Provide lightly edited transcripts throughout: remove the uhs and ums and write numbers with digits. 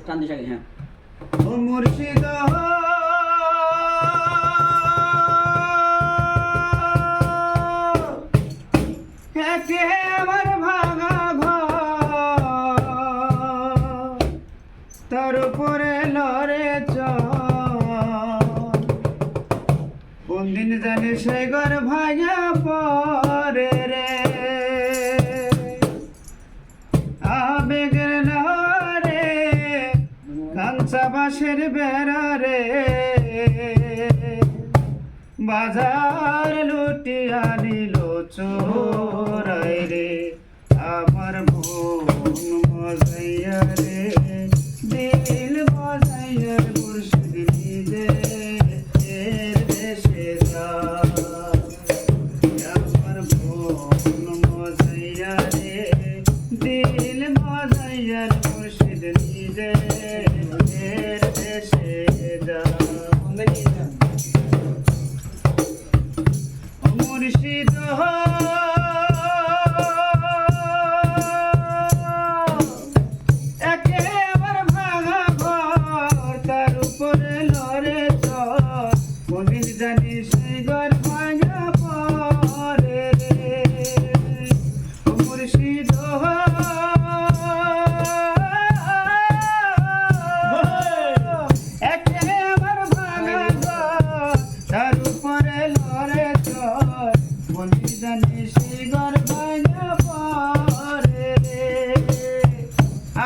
টান দিস আগে, হ্যাঁ। ও মুর্শিদ একে আমার ভাঙা ঘর তার উপরে লড়ে কোন দিন জানি সেই ঘর ভাঙা পরে রে আবেগের লহরে কাঞ্চা বাঁশের বেড়া রে বাজার লুটিয়া নিল চোরাই রে আমার মন মজাইয়া রে দিল মজাইয়া মুর্শিদ নিজে এর দেশে আমার মন মজাইয়া রে দিল মজাইয়া মুর্শিদ নিজে এর দেশে যা মুর্শিদ একে আমার ভাঙা ঘর তার উপরে লড়ে চর কোনদিন জানি সেই ঘর ভাঙা পরে রে মুর্শিদ একে আমার ভাঙা ঘর তার উপরে লড়ে চর কোনদিন জানি সেই ঘর ভাঙা পরে রে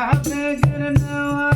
আবেগের নেওয়া